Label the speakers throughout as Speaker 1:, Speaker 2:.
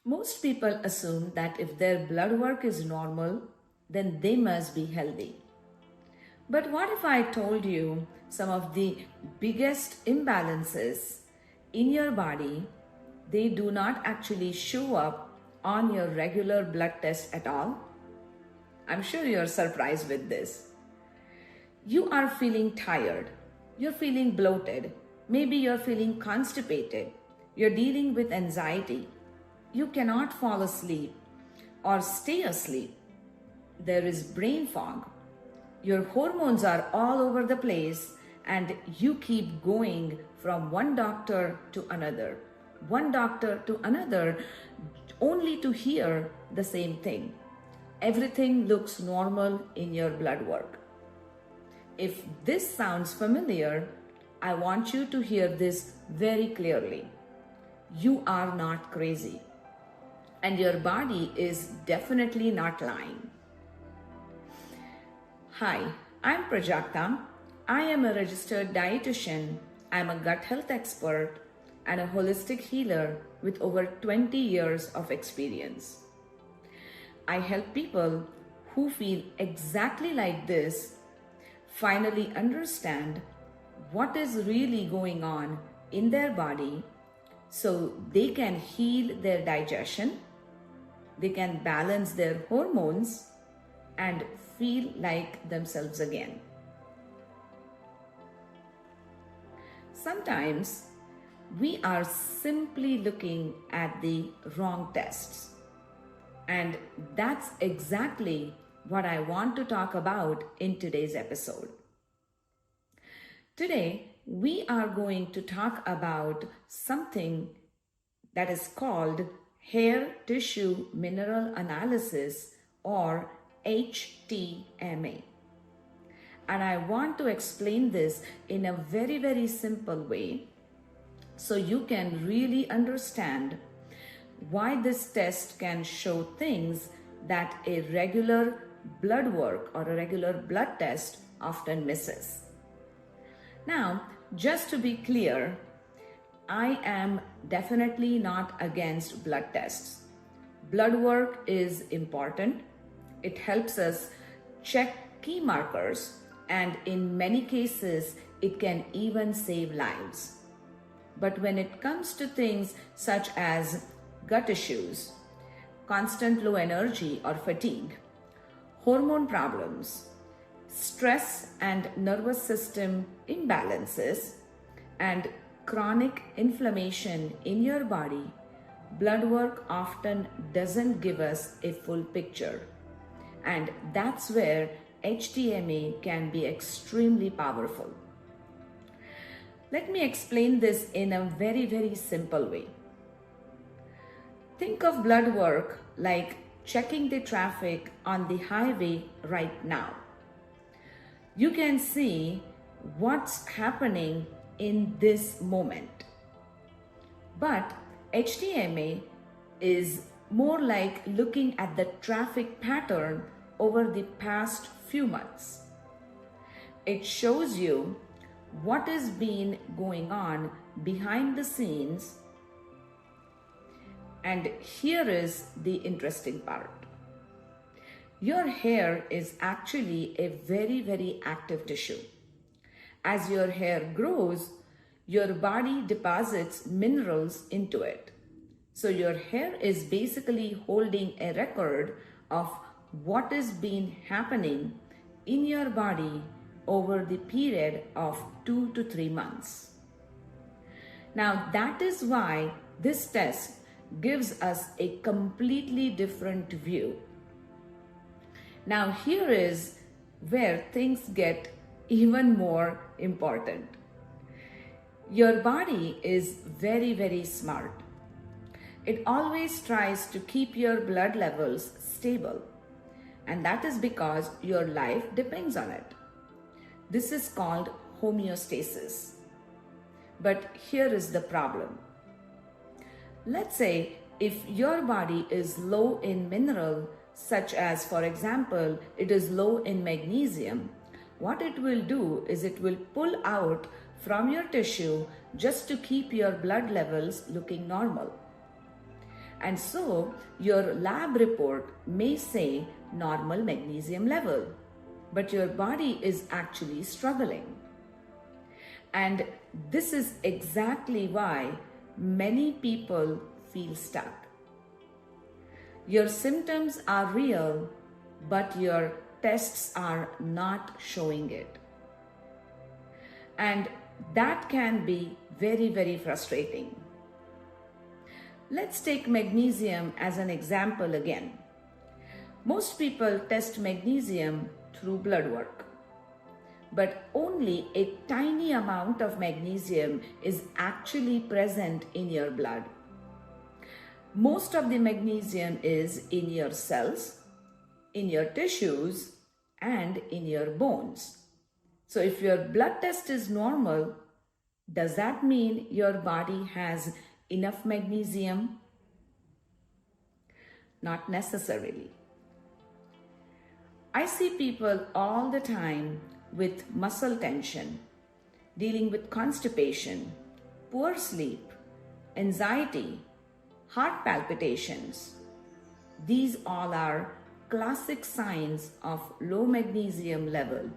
Speaker 1: Most people assume that if their blood work is normal, then they must be healthy. But what if I told you some of the biggest imbalances in your body, they do not actually show up on your regular blood test at all? I'm sure you're surprised with this. You are feeling tired, you're feeling bloated, maybe you're feeling constipated, you're dealing with anxiety, you cannot fall asleep or stay asleep. There is brain fog. Your hormones are all over the place and you keep going from one doctor to another, only to hear the same thing. Everything looks normal in your blood work. If this sounds familiar, I want you to hear this very clearly. You are not crazy, and your body is definitely not lying. Hi, I'm Prajakta. I am a registered dietitian. I'm a gut health expert and a holistic healer with over 20 years of experience. I help people who feel exactly like this finally understand what is really going on in their body so they can heal their digestion, they can balance their hormones, and feel like themselves again. Sometimes we are simply looking at the wrong tests. And that's exactly what I want to talk about in today's episode. Today, we are going to talk about something that is called hair tissue mineral analysis, or HTMA. And I want to explain this in a very, very simple way so you can really understand why this test can show things that a regular blood work or a regular blood test often misses. Now, just to be clear, I am definitely not against blood tests. Blood work is important. It helps us check key markers, and in many cases, it can even save lives. But when it comes to things such as gut issues, constant low energy or fatigue, hormone problems, stress and nervous system imbalances, and chronic inflammation in your body, blood work often doesn't give us a full picture. And that's where HTMA can be extremely powerful. Let me explain this in a very, very simple way. Think of blood work like checking the traffic on the highway right now. You can see what's happening in this moment. But HTMA is more like looking at the traffic pattern over the past few months. It shows you what has been going on behind the scenes. And here is the interesting part. Your hair is actually a very, very active tissue. As your hair grows, your body deposits minerals into it. So your hair is basically holding a record of what has been happening in your body over the period of 2 to 3 months. Now that is why this test gives us a completely different view. Now here is where things get even more important. Your body is very, very smart. It always tries to keep your blood levels stable, and that is because your life depends on it. This is called homeostasis. But here is the problem. Let's say if your body is low in mineral, such as, for example, it is low in magnesium, what it will do is it will pull out from your tissue just to keep your blood levels looking normal. And so your lab report may say normal magnesium level, but your body is actually struggling. And this is exactly why many people feel stuck. Your symptoms are real, but your tests are not showing it. And that can be very, very frustrating. Let's take magnesium as an example again. Most people test magnesium through blood work, but only a tiny amount of magnesium is actually present in your blood. Most of the magnesium is in your cells, in your tissues, and in your bones. So if your blood test is normal, does that mean your body has enough magnesium? Not necessarily. I see people all the time with muscle tension, dealing with constipation, poor sleep, anxiety, heart palpitations. These all are classic signs of low magnesium level,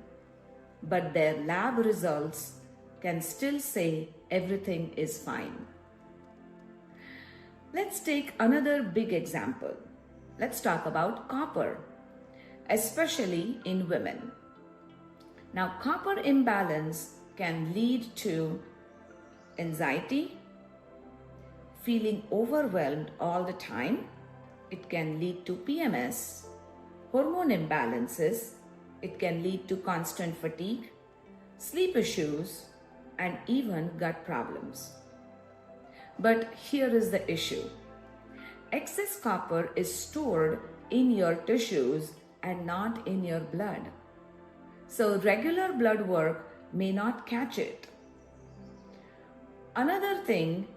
Speaker 1: but their lab results can still say everything is fine. Let's take another big example. Let's talk about copper, especially in women. Now, copper imbalance can lead to anxiety, feeling overwhelmed all the time. It can lead to PMS, hormone imbalances. It can lead to constant fatigue, sleep issues, and even gut problems. But here is the issue. Excess copper is stored in your tissues and not in your blood. So regular blood work may not catch it. Another thing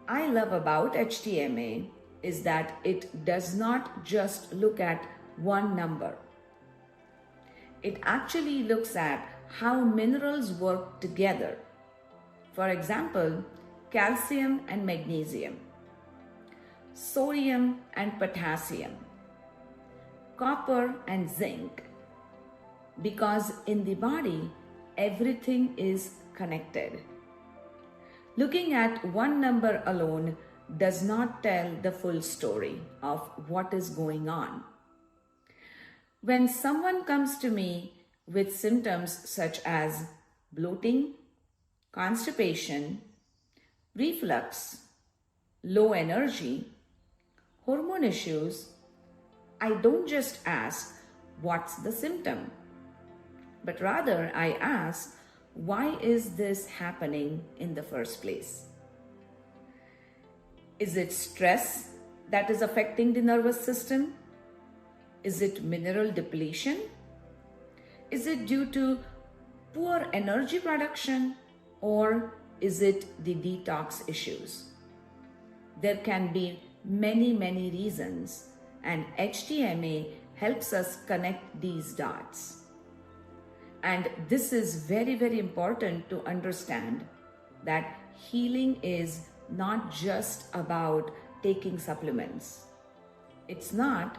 Speaker 1: I love about HTMA is that it does not just look at one number. It actually looks at how minerals work together. For example, calcium and magnesium, sodium and potassium, copper and zinc. Because in the body, everything is connected. Looking at one number alone does not tell the full story of what is going on. When someone comes to me with symptoms such as bloating, constipation, reflux, low energy, hormone issues, I don't just ask, what's the symptom? But rather I ask, why is this happening in the first place? Is it stress that is affecting the nervous system? Is it mineral depletion? Is it due to poor energy production, or is it the detox issues? There can be many, many reasons, and HTMA helps us connect these dots. And this is very, very important to understand that healing is not just about taking supplements. It's not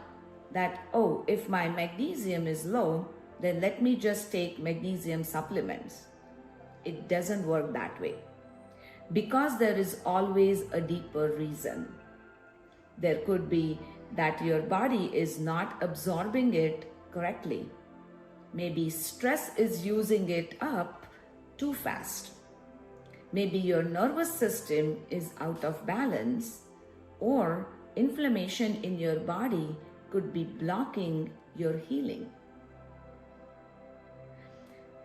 Speaker 1: that, oh, if my magnesium is low, then let me just take magnesium supplements. It doesn't work that way, because there is always a deeper reason. There could be that your body is not absorbing it correctly. Maybe stress is using it up too fast. Maybe your nervous system is out of balance, or inflammation in your body could be blocking your healing.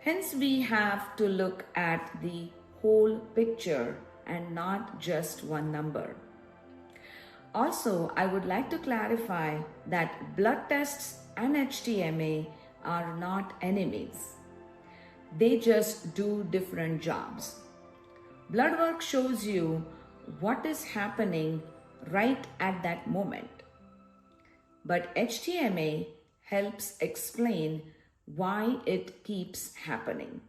Speaker 1: Hence, we have to look at the whole picture and not just one number. Also, I would like to clarify that blood tests and HTMA are not enemies. They just do different jobs. Blood work shows you what is happening right at that moment. But HTMA helps explain why it keeps happening.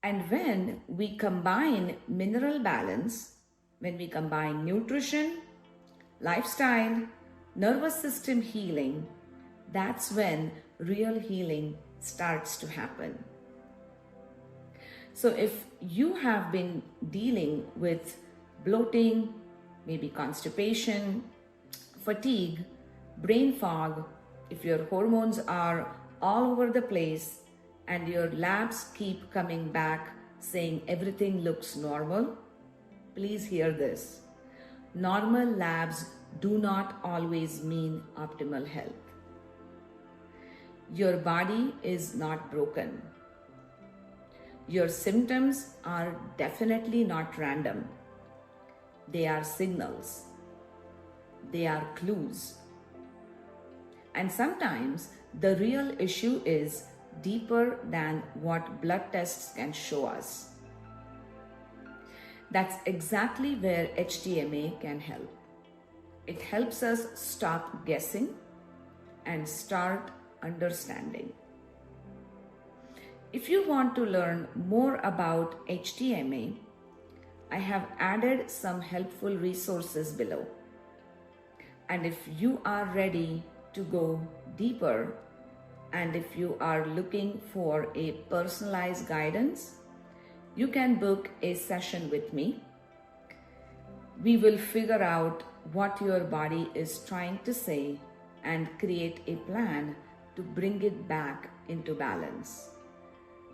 Speaker 1: And when we combine mineral balance, When we combine nutrition, lifestyle, nervous system healing, that's when real healing starts to happen. So if you have been dealing with bloating, maybe constipation, fatigue, brain fog, if your hormones are all over the place and your labs keep coming back saying everything looks normal, please hear this. Normal labs do not always mean optimal health. Your body is not broken. Your symptoms are definitely not random. They are signals. They are clues. And sometimes the real issue is deeper than what blood tests can show us. That's exactly where HTMA can help. It helps us stop guessing and start understanding. If you want to learn more about HTMA, I have added some helpful resources below. And if you are ready to go deeper, and if you are looking for a personalized guidance, you can book a session with me. We will figure out what your body is trying to say and create a plan to bring it back into balance.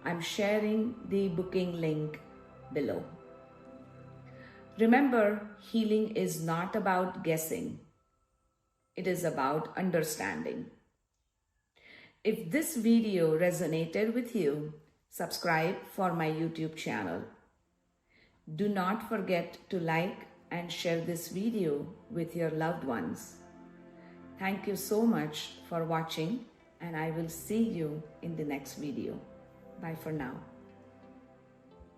Speaker 1: I'm sharing the booking link below. Remember, healing is not about guessing. It is about understanding. If this video resonated with you, subscribe for my YouTube channel. Do not forget to like and share this video with your loved ones. Thank you so much for watching, and I will see you in the next video. Bye for now.